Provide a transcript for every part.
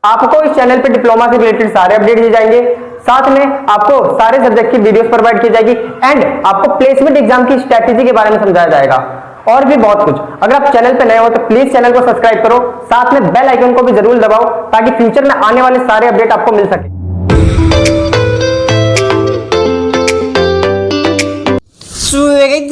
आपको इस चैनल पे डिप्लोमा से रिलेटेड सारे अपडेट दिए जाएंगे, साथ में आपको सारे सब्जेक्ट की वीडियोस प्रोवाइड की जाएगी एंड आपको प्लेसमेंट एग्जाम की स्ट्रैटेजी के बारे में समझाया जाएगा और भी बहुत कुछ। अगर आप चैनल पे नए हो तो प्लीज चैनल को सब्सक्राइब करो, साथ में बेल आइकन को भी जरूर दबाओ ताकि फ्यूचर में आने वाले सारे अपडेट आपको मिल सके।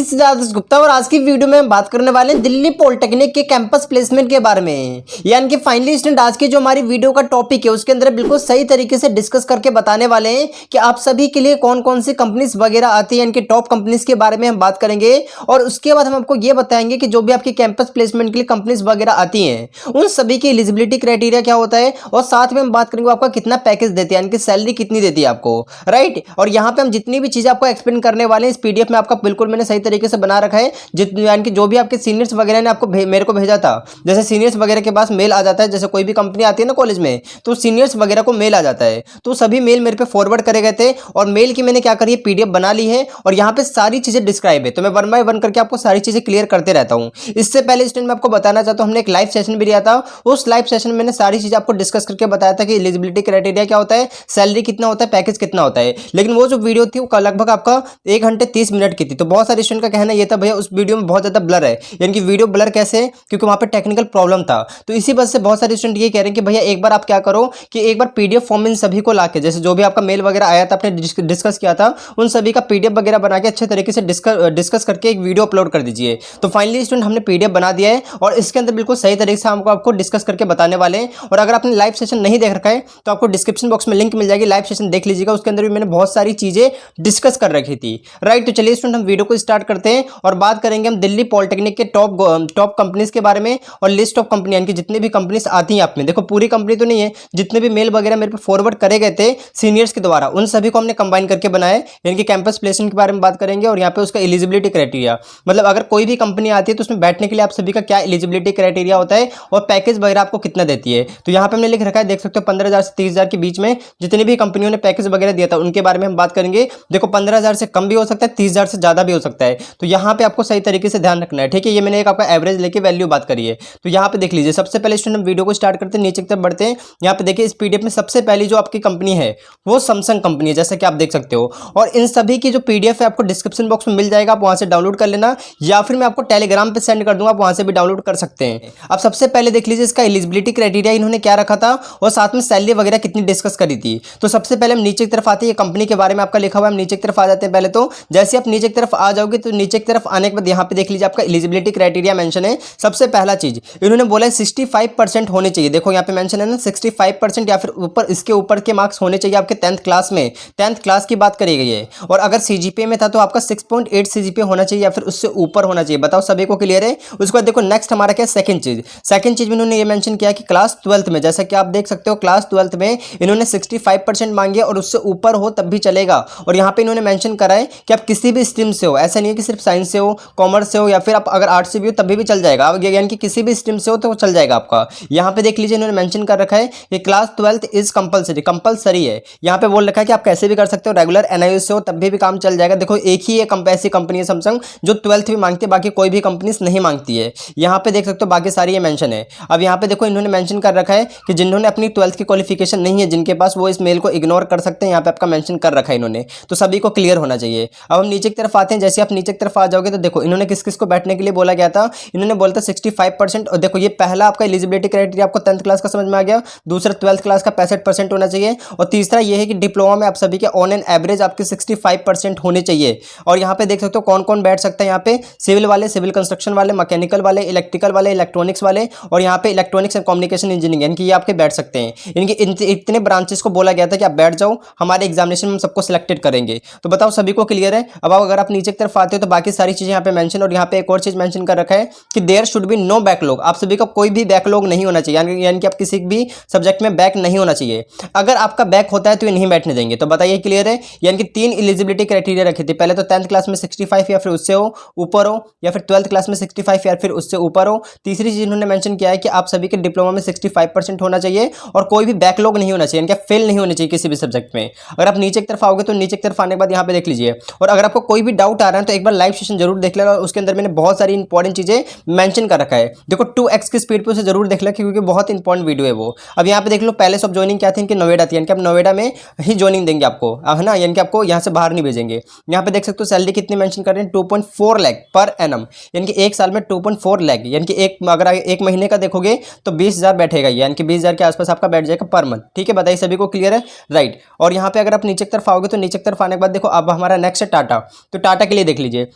सिद्धार्थ गुप्ता और आज की वीडियो में हम बात करने वाले हैं दिल्ली पॉलिटेक्निक के कैंपस प्लेसमेंट के बारे में। यानी कि फाइनली स्टूडेंट आज की जो हमारी वीडियो का टॉपिक है उसके अंदर बिल्कुल सही तरीके से डिस्कस करके बताने वाले हैं कि आप सभी के लिए कौन कौन सी कंपनीज वगैरह आती है, यानी कि टॉप कंपनीज के बारे में हम बात करेंगे और उसके बाद हम आपको ये बताएंगे कि जो भी आपकी कैंपस प्लेसमेंट के लिए कंपनीज वगैरह आती हैं उन सभी की एलिजिबिलिटी क्राइटेरिया क्या होता है और साथ में हम बात करेंगे आपका कितना पैकेज देते हैं, यानी कि सैलरी कितनी देती है आपको, राइट। और यहाँ पे हम जितनी भी चीजें आपको एक्सप्लेन करने वाले हैं इस पीडीएफ में आपका बिल्कुल मैंने सही तरीके से बना रखा है। यानी कि जो भी आपके सीनियर्स वगैरह ने आपको मेरे को भेजा था, जैसे सीनियर्स वगैरह के पास मेल आ जाता है, जैसे कोई भी कंपनी आती है ना कॉलेज में तो सीनियर्स वगैरह को मेल आ जाता है, तो सभी मेल मेरे पे फॉरवर्ड करे गए थे और मेल की मैंने क्या करी है पीडीएफ बना ली है और यहाँ पे सारी चीजें डिस्क्राइब है, तो मैं वन बाय वन करके आपको सारी चीजें क्लियर करते रहता हूँ। इससे पहले स्टूडेंट मैं आपको बताना चाहता हूँ हमने एक लाइव सेशन भी लिया था, उस लाइव सेशन में मैंने सारी चीजें आपको डिस्कस करके बताया था कि एलिजिबिलिटी क्राइटेरिया क्या होता है, सैलरी कितना होता है, पैकेज कितना होता है। लेकिन वो जो वीडियो थी वो लगभग आपका 1 घंटे 30 मिनट की थी, तो बहुत सारे स्टूडेंट का कहना ये था भैया उस वीडियो में बहुत ज्यादा ब्लर है, यानी कि वीडियो ब्लर कैसे है क्योंकि वहां पे टेक्निकल प्रॉब्लम था। तो इसी वजह से बहुत सारे स्टूडेंट ये कह रहे हैं कि भैया एक बार आप क्या करो कि एक बार पीडीएफ फॉर्म इन सभी को लाके, जैसे जो भी आपका मेल वगैरह आया था आपने डिस्कस किया था उन सभी का पीडीएफ वगैरह बना के अच्छे तरीके से डिस्कस करके एक वीडियो अपलोड कर दीजिए। तो फाइनली स्टूडेंट हमने पीडीएफ बना दिया है और इसके अंदर बिल्कुल सही तरीके से हमको आपको डिस्कस करके बताने वाले हैं। और अगर आपने लाइव सेशन नहीं देख रखा है तो आपको डिस्क्रिप्शन बॉक्स में लिंक मिल जाएगी, लाइव सेशन देख लीजिएगा, उसके अंदर भी मैंने बहुत सारी चीजें डिस्कस कर रखी थी, राइट। तो चलिए स्टूडेंट हम वीडियो को स्टार्ट करते हैं और बात करेंगे हम दिल्ली पॉलिटेक्निक के टॉप कंपनीज के बारे में और लिस्ट ऑफ कंपनी, यानी कि जितनी भी कंपनीज आती हैं आप में, देखो पूरी कंपनी तो नहीं है, जितने भी मेल वगैरह मेरे पे फॉरवर्ड करे गए थे सीनियर्स के द्वारा उन सभी को हमने कंबाइन करके बनाया है। यानी कि कैंपस प्लेसमेंट के बारे में बात करेंगे और यहाँ पे उसका एलिजिबिलिटी क्राइटेरिया, मतलब अगर कोई भी कंपनी आती है तो उसमें बैठने के लिए आप सभी का क्या एलिजिबिलिटी क्राइटेरिया होता है और पैकेज वगैरह आपको कितना देती है। तो यहाँ पे हमने लिख रखा है, देख सकते हो 15,000 से 30,000 के बीच में जितनी भी कंपनियों ने पैकेज वगैरह दिया था उनके बारे में हम बात करेंगे। देखो 15,000 से कम भी हो सकता है, 30,000 से ज्यादा भी हो सकता है, तो यहाँ पे आपको सही तरीके से ध्यान रखना है, ठीक है। ये मैंने एक आपका एवरेज लेके वैल्यू बात करी है। तो यहाँ पे देख लीजिए, सबसे पहले स्टूडेंट हम वीडियो को स्टार्ट करते हैं, नीचे की तरफ बढ़ते हैं। यहाँ पे देखिए इस पीडीएफ में सबसे पहली जो आपकी कंपनी है वो सैमसंग कंपनी है, जैसा कि आप देख सकते हो। और इन सभी की जो पीडीएफ है आपको डिस्क्रिप्शन बॉक्स में मिल जाएगा, आप वहां से डाउनलोड कर लेना या फिर मैं आपको टेलीग्राम पे सेंड कर दूंगा, आप वहां से भी डाउनलोड कर सकते हैं। अब सबसे पहले देख लीजिए इसका एलिजिबिलिटी क्राइटेरिया इन्होंने क्या रखा था और साथ में सैलरी वगैरह कितनी डिस्कस करी थी। तो सबसे पहले हम नीचे की तरफ आते हैं, कंपनी के बारे में आपका लिखा हुआ है, हम नीचे की तरफ आ जाते हैं। पहले तो जैसे आप नीचे की तरफ आ जाओगे तो नीचे की तरफ आने के बाद यहाँ पे देख लीजिए आपका एलिजिबिलिटी क्राइटेरिया मेंशन है। सबसे पहला चीज इन्होंने बोला है 65% होने चाहिए, देखो यहाँ पे मेंशन है ना 65% या फिर ऊपर, इसके ऊपर के मार्क्स होने चाहिए आपके 10th क्लास में, 10th क्लास की बात करी गई है। और अगर सीजीपीए में था तो आपका 6.8 सीजीपीए होना चाहिए या फिर उससे ऊपर होना चाहिए। बताओ सभी को क्लियर है। उसके बाद देखो नेक्स्ट हमारा क्या है, सेकंड चीज में इन्होंने ये मेंशन किया कि क्लास 12th में, जैसा कि आप देख सकते हो क्लास 12th में इन्होंने 65% मांगी और उससे ऊपर हो तब भी चलेगा। और यहाँ पे इन्होंने मेंशन करा है कि आप किसी भी स्ट्रीम से हो, ऐसा नहीं है कि सिर्फ साइंस से हो, कॉमर्स से हो या फिर आप अगर आर्ट्स से भी हो तभी भी चल जाएगा, यानी कि किसी भी स्ट्रीम से हो तो चल जाएगा आपका। यहाँ पे देख लीजिए इन्होंने मेंशन कर रखा है कि क्लास 12th इज कंपलसरी है। यहाँ पे बोल रखा है कि आप कैसे भी कर सकते हो, रेगुलर एनआईओ से हो तब भी काम चल जाएगा। देखो एक ही ऐसी कंपनी है सैमसंग जो 12th भी मांगती है, बाकी कोई भी कंपनी नहीं मांगती है। यहाँ पे देख सकते हो बाकी सारी ये मेंशन है। अब यहाँ पे देखो इन्होंने मेंशन कर रखा है कि जिन्होंने अपनी 12th की क्वालिफिकेशन नहीं है जिनके पास, वो इस मेल को इग्नोर कर सकते हैं, यहाँ पे आपका मेंशन कर रखा है इन्होंने, तो सभी को क्लियर होना चाहिए। अब हम नीचे की तरफ आते हैं, जैसे आप नीचे की तरफ आ जाओगे तो देखो इन्होंने किस किस को बैठने के लिए बोला गया था। इन्होंने बोला था 65%, और देखो ये पहला आपका एलिजिबिलिटी क्राइटेरिया आपको 10th क्लास का समझ में आ गया, दूसरा 12th क्लास का 65% होना चाहिए और तीसरा ये है कि डिप्लोमा में आप सभी के ऑन एन एवरेज आपके 65% होने चाहिए। और यहाँ पे देख सकते हो कौन कौन बैठ सकता है, यहाँ पे सिविल वाले, सिविल कंस्ट्रक्शन वाले, मैकेनिकल वाले, इलेक्ट्रिकल वाले, इलेक्ट्रॉनिक्स वाले और यहाँ पे इलेक्ट्रॉनिक्स एंड कम्युनिकेशन इंजीनियरिंग, यानी कि ये आपके बैठ सकते हैं। इनके इतने ब्रांचेस को बोला गया था कि आप बैठ जाओ, हमारे एग्जामिनेशन में सबको सिलेक्टेड करेंगे। तो बताओ सभी को क्लियर है। अब अगर आप नीचे की तरफ आते हो तो बाकी सारी चीजें यहाँ पे मेंशन, और यहाँ पे एक और चीज मेंशन कर रखा है कि there should be no backlog, आप सभी का कोई भी बैकलॉग नहीं होना चाहिए, यानी कि आप किसी भी सब्जेक्ट में बैक नहीं होना चाहिए। अगर आपका बैक होता है तो ये नहीं बैठने देंगे। तो बताइए क्लियर है। यानी कि 3 एलिजिबिलिटी क्राइटेरिया रखे थे, पहले तो 10th क्लास में 65 या फिर उससे हो ऊपर हो, या फिर 12th क्लास में 65 या फिर उससे ऊपर हो। तीसरी चीज इन्होंने मेंशन किया है कि आप सभी के डिप्लोमा में 65% होना चाहिए और कोई भी बैकलॉग नहीं होना चाहिए, यानी कि फेल नहीं होने चाहिए किसी भी सब्जेक्ट में। अगर आप नीचे की तरफ आओगे तो नीचे की तरफ आने के बाद यहाँ पे देख लीजिए, और अगर आपको कोई भी डाउट आ रहा है तो एक बार लाइव सेशन जरूर देख लेगा, उसके अंदर मैंने बहुत सारी इंपॉर्टेंट चीज़ें मेंशन कर रखा है। देखो 2x की स्पीड पे उसे जरूर देख लेगा क्योंकि बहुत इंपॉर्टेंट वीडियो है वो। अब यहाँ पे देख लो पैलेस ऑफ ज्वाइनिंग क्या थी इनकी, नोएडा थी, यानी कि आप नोएडा में ही ज्वाइनिंग देंगे आपको, है ना, यानी कि आपको यहाँ से बाहर नहीं भेजेंगे। यहाँ पे देख सकते हो सैलरी कितनी मेंशन कर रहे हैं, 2.4 लाख पर एनम, यानी कि एक साल में 2.4 लाख, यानी कि अगर एक महीने का देखोगे तो 20,000 बैठेगा, यानी कि 20,000 के आसपास आपका बैठ जाएगा पर मंथ। ठीक है, बताइए सभी को क्लियर है, राइट। और यहाँ पे अगर आप नीचे की तरफ आओगे तो नीचे की तरफ आने के बाद देखो अब हमारा नेक्स्ट है टाटा। तो टाटा के लिए देख लीजिए,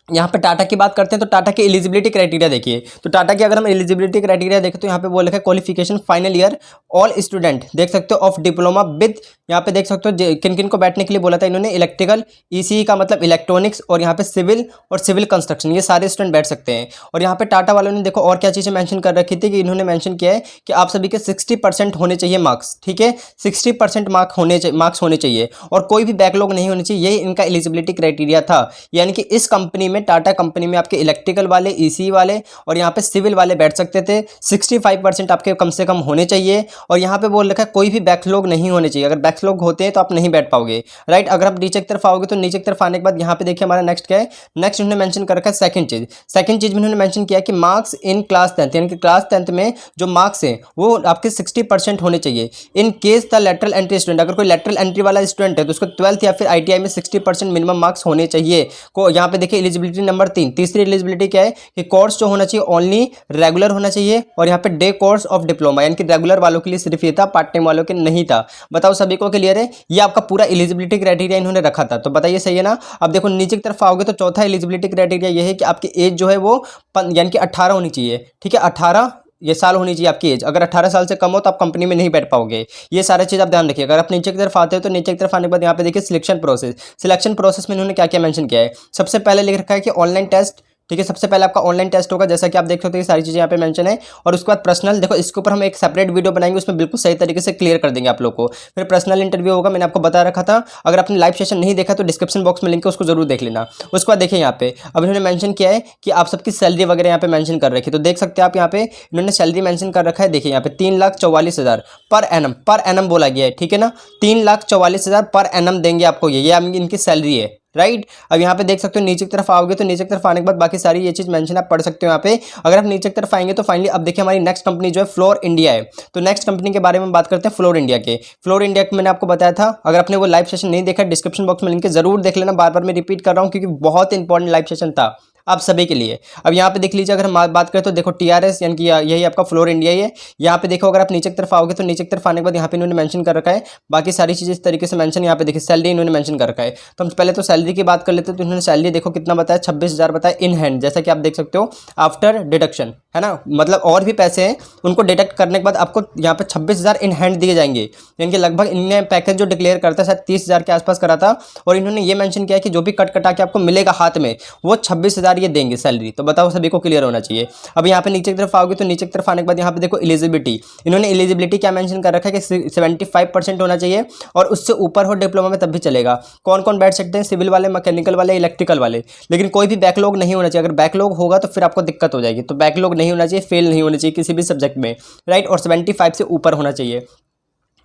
यहाँ पे टाटा की बात करते हैं तो टाटा की एलिजिबिलिटी क्राइटेरिया देखिए। तो टाटा की अगर हम एलिजिबिलिटी क्राइटेरिया देखें तो यहाँ पे बोल रखा है qualification final year all student, देख सकते हो ऑफ डिप्लोमा विद, यहाँ पे देख सकते हो किन किन को बैठने के लिए बोला था इन्होंने, इलेक्ट्रिकल, ईसीई का मतलब इलेक्ट्रॉनिक्स, और यहाँ पे सिविल और सिविल कंस्ट्रक्शन, ये सारे स्टूडेंट बैठ सकते हैं। और यहाँ पे टाटा वालों ने देखो और क्या चीज़ें मेंशन कर रखी थी कि इन्होंने मेंशन किया है कि आप सभी के 60% होने चाहिए मार्क्स, ठीक है, 60% मार्क्स होने चाहिए और कोई भी बैकलॉग नहीं होनी चाहिए, यही इनका एलिजिबिलिटी क्राइटेरिया था। यानी कि इस कंपनी में, टाटा कंपनी में आपके इलेक्ट्रिकल वाले, ईसीई वाले और यहाँ पे सिविल वाले बैठ सकते थे। 65% आपके कम से कम होने चाहिए और यहाँ पे बोल रखा है कोई भी बैकलॉग नहीं होने चाहिए, अगर बैकलॉग होते हैं तो आप नहीं बैठ पाओगे, राइट। अगर आप नीचे की तरफ आओगे तो नीचे की तरफ आने के बाद यहाँ पे देखिए हमारा नेक्स्ट क्या है, नेक्स्ट उन्होंने मेंशन कर रखा है सेकंड चीज में उन्होंने मेंशन किया कि मार्क्स इन क्लास 10th, यानी कि क्लास 10th में जो मार्क्स हैं वो आपके 60% होने चाहिए। In case the lateral entry student, अगर कोई लेटरल एंट्री वाला स्टूडेंट है तो उसको 12th या फिर ITI में 60% मिनिमम मार्क्स होने चाहिए। को यहाँ पे देखिए एलिजिबिलिटी नंबर 3, तीसरी एलिजिबिलिटी क्या है कि कोर्स जो होना चाहिए ओनली रेगुलर होना चाहिए और यहाँ पे डे कोर्स ऑफ डिप्लोमा, यानी कि रेगुलर वालों के लिए सिर्फ ये था, पार्ट टाइम वालों के नहीं था। बताओ सभी को क्लियर है, ये आपका पूरा एलिजिबिलिटी क्राइटेरिया इन्होंने रखा था, तो बताइए सही है ना। अब देखो नीचे की तरफ आओगे तो चौथा एलिजिबिलिटी क्राइटेरिया ये है कि आपकी एज जो है वो यानी कि 18 होनी चाहिए, ठीक है, 18 ये साल होनी चाहिए आपकी एज। अगर 18 साल से कम हो तो आप कंपनी में नहीं बैठ पाओगे, ये सारे चीज़ आप ध्यान रखिए। अगर आप नीचे की तरफ आते हो तो नीचे की तरफ आने के बाद यहाँ पे देखिए सिलेक्शन प्रोसेस में इन्होंने क्या क्या मेंशन किया है। सबसे पहले लिख रखा है कि ऑनलाइन टेस्ट, ठीक है, सबसे पहले आपका ऑनलाइन टेस्ट होगा, जैसा कि आप देख सकते हो ये सारी चीज़ें यहाँ पे मेंशन है। और उसके बाद पर्सनल, देखो इसके ऊपर हम एक सेपरेट वीडियो बनाएंगे, उसमें बिल्कुल सही तरीके से क्लियर कर देंगे आप लोग को। फिर पर्सनल इंटरव्यू होगा, मैंने आपको बता रखा था, अगर आपने लाइव सेशन नहीं देखा तो डिस्क्रिप्शन बॉक्स में लिंक है, उसको जरूर देख लेना। उसके बाद देखिए यहाँ पे अब इन्होंने मेंशन किया है कि आप सबकी सैलरी वगैरह यहाँ पे मेंशन कर रखी है, तो देख सकते हैं आप यहाँ पे इन्होंने सैलरी मेंशन कर रखा है। देखिए यहाँ पे 3,44,000 पर एनम बोला गया है, ठीक है ना, 3,44,000 पर एनम देंगे आपको, ये इनकी सैलरी है, राइट। अब यहाँ पे देख सकते हो नीचे की तरफ आओगे तो नीचे की तरफ आने के बाद बाकी सारी ये चीज मेंशन आप पढ़ सकते हो यहाँ पे। अगर आप नीचे की तरफ आएंगे तो फाइनली अब देखिए हमारी नेक्स्ट कंपनी जो है फ्लोर इंडिया है। तो नेक्स्ट कंपनी के बारे में बात करते हैं फ्लोर इंडिया के। फ्लोर इंडिया के मैंने आपको बताया था, अगर आपने वो लाइव सेशन नहीं देखा डिस्क्रिप्शन बॉक्स में लिंक है, जरूर देख लेना, बार बार मैं रिपीट कर रहा हूँ क्योंकि बहुत इंपॉर्टेंट लाइव सेशन था आप सभी के लिए। अब यहाँ पे देख लीजिए, अगर हम बात करें तो देखो TRS यानी कि यही आपका फ्लोर इंडिया ही है। यहाँ पे देखो अगर आप नीचे की तरफ आओगे तो नीचे की तरफ आने के बाद यहाँ पे इन्होंने मेंशन कर रखा है बाकी सारी चीज़ें इस तरीके से मेंशन। यहाँ पे देखिए सैलरी इन्होंने मेंशन कर रखा है, तो हम पहले तो सैलरी की बात कर लेते हैं। तो इन्होंने सैलरी देखो कितना बताया, 26,000 बताया इन हैंड, जैसा कि आप देख सकते हो आफ्टर डिडक्शन, है ना, मतलब और भी पैसे हैं उनको डिडक्ट करने के बाद आपको यहाँ पे 26,000 इन हैंड दिए जाएंगे। यानी कि लगभग इन्होंने पैकेज जो डिक्लेयर करता है शायद 30,000 के आसपास करा था, और इन्होंने ये मेंशन किया कि जो भी कट कटा के आपको मिलेगा हाथ में वो 26,000 ये देंगे सैलरी। तो बताओ सभी को क्लियर होना चाहिए। अब यहाँ पे नीचे की तरफ आओगे तो नीचे की तरफ आने के बाद यहाँ पे देखो एलिजिबिलिटी, इन्होंने एलिजिबिलिटी क्या मेंशन कर रखा है कि 75% होना चाहिए और उससे ऊपर हो डिप्लोमा में तब भी चलेगा। कौन कौन बैठ सकते हैं, सिविल वाले, मैकेनिकल वाले, इलेक्ट्रिकल वाले, लेकिन कोई भी बैकलॉग नहीं होना चाहिए। अगर बैकलॉग होगा तो फिर आपको दिक्कत हो जाएगी, तो बैकलॉग नहीं होना चाहिए, फेल नहीं होना चाहिए किसी भी सब्जेक्ट में, राइट, और 75 से ऊपर होना चाहिए।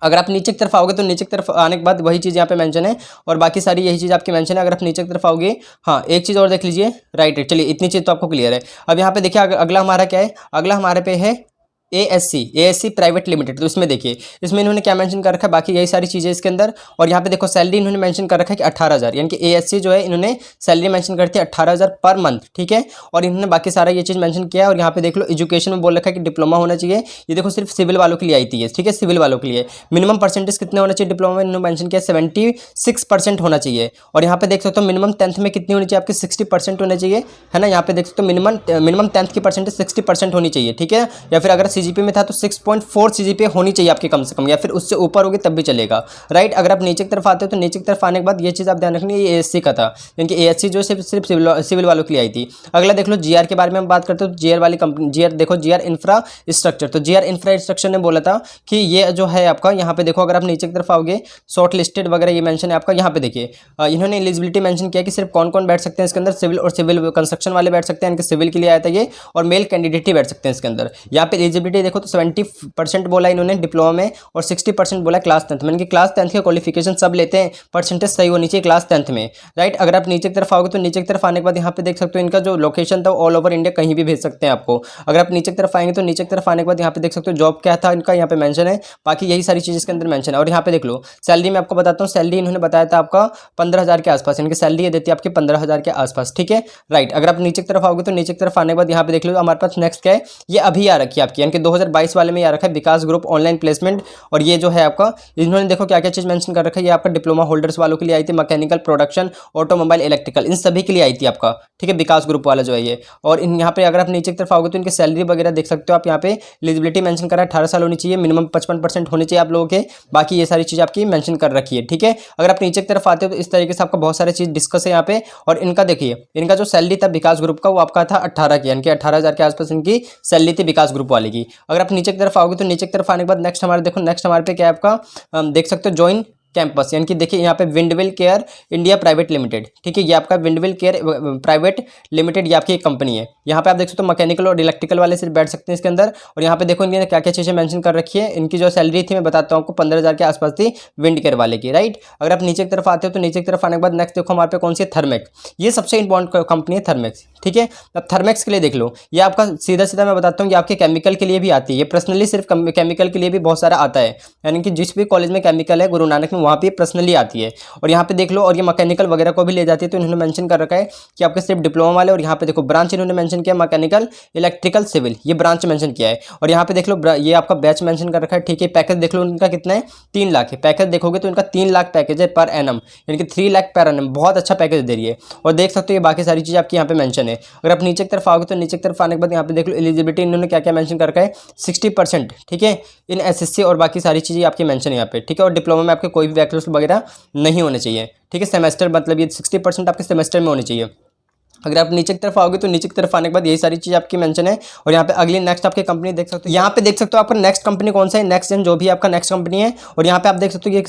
अगर आप नीचे की तरफ आओगे तो नीचे की तरफ आने के बाद वही चीज़ यहाँ पे मेंशन है और बाकी सारी यही चीज़ आपकी मेंशन है। अगर आप नीचे की तरफ आओगे, हाँ एक चीज़ और देख लीजिए, राइट, चलिए इतनी चीज़ तो आपको क्लियर है। अब यहाँ पे देखिए अगला हमारा क्या है, अगला हमारे पे है ASC प्राइवेट लिमिटेड। तो इसमें देखिए इसमें इन्होंने क्या मेंशन कर रखा है, बाकी यही सारी चीज़ें इसके अंदर। और यहाँ पे देखो सैलरी इन्होंने मेंशन कर रखा है कि 18,000, यानी कि ASC जो है इन्होंने सैलरी मेंशन करती है 18,000 पर मंथ, ठीक है। और इन्होंने बाकी सारा ये चीज़ मेंशन किया है। और यहाँ पे देख लो एजुकेशन में बोल रखा है कि डिप्लोमा होना चाहिए। ये देखो सिर्फ सिविल वालों के लिए आई थी, ठीक है, सिविल वालों के लिए मिनिमम परसेंटेज कितने होना चाहिए डिप्लोमा में, इन्होंने मेंशन किया 76% होना चाहिए। और यहाँ पे देख सकते हो मिनिमम 10th में कितनी होनी चाहिए आपकी, 60% होना चाहिए, है ना। यहाँ पे देख सकते हो मिनिमम 10th की परसेंटेज 60% होनी चाहिए, ठीक है। या फिर अगर CGP में था तो 6.4 CGPA होनी चाहिए आपकी कम से कम, या फिर उससे ऊपर होगी तब भी चलेगा, राइट। अगर आप नीचे की तरफ आते हो तो नीचे की तरफ आने के बाद ये चीज़ आप ध्यान रखनी है, ये ASC का था, क्योंकि ASC जो सिर्फ सिविल वालों के लिए आई थी। अगला देख लो GR के बारे में हम बात करते हो, GR वाली कंपनी, GR देखो GR इंफ्रास्ट्रक्चर। तो GR इंफ्रास्ट्रक्चर ने बोला था कि ये जो है आपका, यहाँ पे देखो अगर आप नीचे की तरफ आओगे शॉर्ट लिस्टेड वगैरह ये मेंशन है आपका। यहाँ पे देखिए इन्होंने एलिजिबिलिटी मेंशन किया कि सिर्फ कौन कौन बैठ सकते हैं इसके अंदर, सिविल और सिविल कंस्ट्रक्शन वाले बैठ सकते हैं, इनके सिविल के लिए आया था ये, और मेल कैंडिडेट ही बैठ सकते हैं इसके अंदर। यहाँ पे एलिजिबिलिटी देखो तो 70% बोला इन्होंने डिप्लोमा में और 60% बोला क्लास 10th में। क्लास 10th के क्वालिफिकेशन सब लेते हैं, परसेंटेज सही होनी चाहिए क्लास 10th में, राइट। अगर आप नीचे की तरफ आओगे तो नीचे की तरफ आने के बाद यहाँ पे देख सकते हो इनका जो लोकेशन था ऑल ओवर इंडिया कहीं भी भेज सकते हैं आपको। अगर आप नीचे की तरफ आएंगे तो नीचे की तरफ आने के बाद यहाँ पे देख सकते हो जॉब क्या था इनका, यहाँ पे मेंशन है। बाकी यही सारी चीज़ इसके अंदर मेंशन है। और यहाँ पे देख लो सैलरी मैं आपको बताता हूँ, सैलरी इन्होंने बताया था आपका 15,000 के आसपास, इनकी सैलरी ये देती है आपकी 15,000 के आसपास, ठीक है, राइट। अगर आप नीचे की तरफ आओगे तो नीचे की तरफ आने के बाद यहाँ पे देख लो हमारे पास नेक्स्ट क्या है, ये अभी आ रखी है आपकी, यानी कि 2022 वाले में आ रखा है विकास ग्रुप ऑनलाइन प्लेसमेंट। और ये जो है आपका इन्होंने देखो क्या क्या चीज़ मेंशन कर रखा है, ये आपका डिप्लोमा होल्डर्स वालों के लिए आई थी, मैकेनिकल, प्रोडक्शन, ऑटोमोबाइल, इलेक्ट्रिकल, इन सभी के लिए आई थी आपका, ठीक है, विकास ग्रुप वाला जो है ये। और यहाँ पे अगर आप नीचे की तरफ आओगे तो इनकी सैलरी वगैरह देख सकते हो आप, यहाँ पे एलिजिबिलिटी मेंशन करा है 18 साल होनी चाहिए, मिनिमम 55% होनी चाहिए आप लोगों के, बाकी ये सारी चीज़ आपकी मेंशन कर रखी है, ठीक है। अगर आप नीचे की तरफ आते हो तो इस तरीके से आपका बहुत सारी चीज़ डिस्कस है यहाँ पे। और इनका देखिए इनका जो सैलरी था विकास ग्रुप का वो आपका था 18 की, यानी कि 18,000 के आसपास इनकी सैलरी थी विकास ग्रुप वाले की। अगर आप नीचे की तरफ आओगे तो नीचे की तरफ आने के बाद नेक्स्ट हमारे देखो नेक्स्ट हमारे पे क्या है आपका, देख सकते हो ज्वाइन कैंपस, यानी कि देखिए यहाँ पे विंडविल केयर इंडिया प्राइवेट लिमिटेड, ठीक है, ये आपका विंडविल केयर प्राइवेट लिमिटेड ये आपकी एक कंपनी है। यहाँ पे आप देख सकते हो मैकेनिकल और इलेक्ट्रिकल वाले सिर्फ बैठ सकते हैं इसके अंदर। और यहाँ पे देखो इन्होंने क्या क्या चीज़ें मेंशन कर रखी है। इनकी जो सैलरी थी मैं बताता हूँ आपको 15,000 के आसपास थी विंड केयर वाले की, राइट। अगर आप नीचे की तरफ आते हो तो नीचे की तरफ आने के बाद नेक्स्ट देखो हमारे पे कौन सी है, थर्मेक्स, ये सबसे इंपॉर्टेंट कंपनी है थर्मेक्स, ठीक है। अब थर्मेक्स के लिए देख लो, ये आपका सीधा सीधा मैं बताता हूँ, ये आपके केमिकल के लिए भी आती है, ये पर्सनली सिर्फ केमिकल के लिए भी बहुत सारा आता है, यानी कि जिस भी कॉलेज में केमिकल है गुरु नानक में वहाँ पे पर्सनली आती है। और यहाँ पे देख लो, और ये मैकेनिकल वगैरह को भी ले जाती है, तो इन्होंने मेंशन कर रखा है कि आपके सिर्फ डिप्लोमा वाले। और यहाँ पे देखो ब्रांच इन्होंने मेंशन किया मैकेनिकल, इलेक्ट्रिकल, सिविल, ये ब्रांच मेंशन किया है। और यहाँ पे देख लो ये आपका बैच मेंशन कर रखा है, ठीक है। पैकेज देख लो इनका कितना है, 3 लाख है। पैकेज देखोगे तो इनका 3 लाख पैकेज है पर एनम, यानी कि 3 लाख पर एनम, बहुत अच्छा पैकेज दे रही है। और देख सकते हो ये बाकी सारी चीज़ आपकी यहाँ पे मेंशन है। अगर आप नीचे की तरफ आओगे तो नीचे की तरफ आने के बाद यहाँ पे देख लो एलिजिबिलिटी इन्होंने क्या क्या मेंशन कर रखा है, 60%, ठीक है, इन एसएससी और बाकी सारी चीज़ें आपकी मेंशन है यहाँ पे, ठीक है। और डिप्लोमा में आपके कोई भी बैकलॉग वगैरह नहीं होने चाहिए, ठीक है। सेमेस्टर मतलब ये 60% आपके सेमेस्टर में होनी चाहिए। अगर आप नीचे की तरफ आओगे तो नीचे की तरफ आने के बाद यही सारी चीज़ आपकी मेंशन है। और यहाँ पे अगली नेक्स्ट आपकी कंपनी देख सकते हो, यहाँ पे देख सकते हो आपका नेक्स्ट कंपनी कौन सा है, नेक्स्ट जेन जो भी आपका नेक्स्ट कंपनी है। और यहाँ पे आप देख सकते हो ये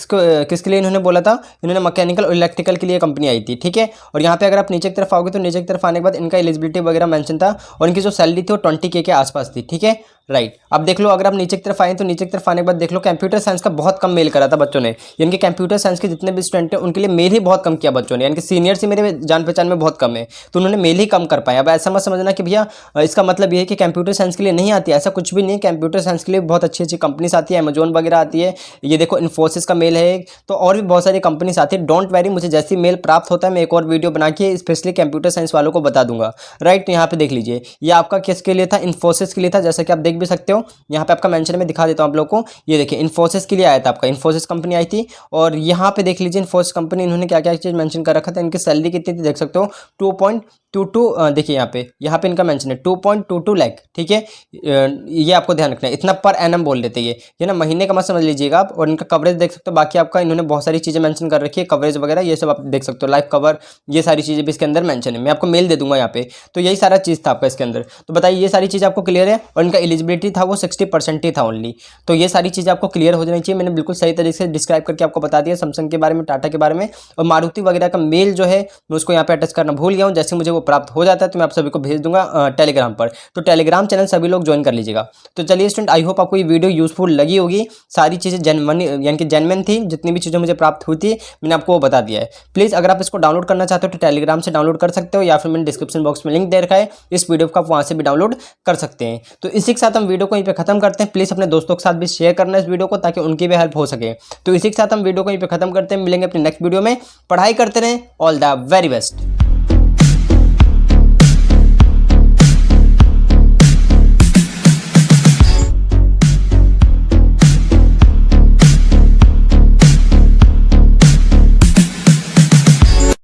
किसके लिए इन्होंने बोला था, इन्होंने मैकेनिकल और इलेक्ट्रिकल के लिए कंपनी आई थी, ठीक है। और यहाँ पे अगर आप नीचे की तरफ आओगे तो नीचे की तरफ आने के बाद इनका एलिजिबिलिटी वगैरह मेंशन था और इनकी जो सैलरी थी वो 20K के आसपास थी, ठीक है, राइट। अब देख लो अगर आप नीचे की तरफ आए तो नीचे की तरफ आने के बाद देख लो कंप्यूटर साइंस का बहुत कम मेल करा था बच्चों ने, यानी कि कंप्यूटर साइंस के जितने भी स्टूडेंट हैं उनके लिए मेल ही बहुत कम किया बच्चों ने, यानी कि सीनियर से मेरे जान पहचान में बहुत कम है, तो उन्होंने मेल ही कम कर पाया। अब ऐसा मत समझना कि भैया इसका मतलब ये है कि कंप्यूटर साइंस के लिए नहीं आती है, ऐसा कुछ भी नहीं है। कंप्यूटर साइंस के लिए बहुत अच्छी अच्छी कंपनीज आती है, अमेजोन वगैरह आती है, ये देखो इन्फोसिस का मेल है, तो और भी बहुत सारी कंपनीज आती है। डोंट वेरी, मुझे जैसी मेल प्राप्त होता है मैं एक और वीडियो बना के स्पेशली कंप्यूटर साइंस वालों को बता दूंगा, राइट। तो यहाँ पे देख लीजिए ये आपका किसके लिए था, इन्फोसिस के लिए था, जैसा कि आप देख भी सकते हो यहाँ पे आपका मेंशन में दिखा देता हूँ आप लोगों को। ये देखिए इन्फोसिस के लिए आया था, आपका इन्फोसिस कंपनी आई थी। और यहाँ पे देख लीजिए इन्फोसिस कंपनी इन्होंने क्या क्या चीज़ मेंशन कर रखा था, इनकी सैलरी कितनी थी देख सकते हो 2.22, देखिए यहाँ पे इनका मेंशन है 2.22 लाख, ठीक है। ये आपको ध्यान रखना है, इतना पर एनम बोल देते हैं ये ना, महीने का मत समझ लीजिएगा आप। और इनका कवरेज देख सकते हो, बाकी आपका इन्होंने बहुत सारी चीज़ें मेंशन कर रखी है, कवरेज वगैरह ये सब आप देख सकते हो, लाइव कवर, ये सारी चीज़ें भी इसके अंदर मेंशन है, मैं आपको मेल दे दूंगा यहाँ पे। तो यही सारा चीज़ था आपका इसके अंदर। तो बताइए ये सारी चीज़ आपको क्लियर है। और इनका एलिजिबिलिटी था वो 60% ही था ओनली, तो ये सारी चीज़ें आपको क्लियर हो जानी चाहिए। मैंने बिल्कुल सही तरीके से डिस्क्राइब करके आपको बता दिया सैमसंग के बारे में, टाटा के बारे में। और मारुति वगैरह का मेल जो है मैं उसको यहाँ पे अटैच करना भूल गया हूँ, जैसे मुझे वो प्राप्त हो जाता है तो मैं आप सभी को भेज दूंगा टेलीग्राम पर। तो टेलीग्राम चैनल सभी लोग ज्वाइन कर लीजिएगा। तो चलिए स्टूडेंट, आई होप आपको ये वीडियो यूजफुल लगी होगी, सारी चीज़ें जेन्युइन यानी कि जेन्युइन थी, जितनी भी चीज़ें मुझे प्राप्त हुई थी मैंने आपको वो बता दिया है। प्लीज़ अगर आप इसको डाउनलोड करना चाहते हो तो टेलीग्राम से डाउनलोड कर सकते हो, या फिर मैंने डिस्क्रिप्शन बॉक्स में लिंक दे रखा है, इस वीडियो को आप वहाँ से भी डाउनलोड कर सकते हैं। तो इसी के साथ हम वीडियो को यहीं पे खत्म करते हैं। प्लीज़ अपने दोस्तों के साथ भी शेयर करना इस वीडियो को, ताकि उनकी भी हेल्प हो सके। तो इसी के साथ हम वीडियो को यहीं पे खत्म करते हैं, मिलेंगे अपने नेक्स्ट वीडियो में। पढ़ाई करते रहें, ऑल द वेरी बेस्ट।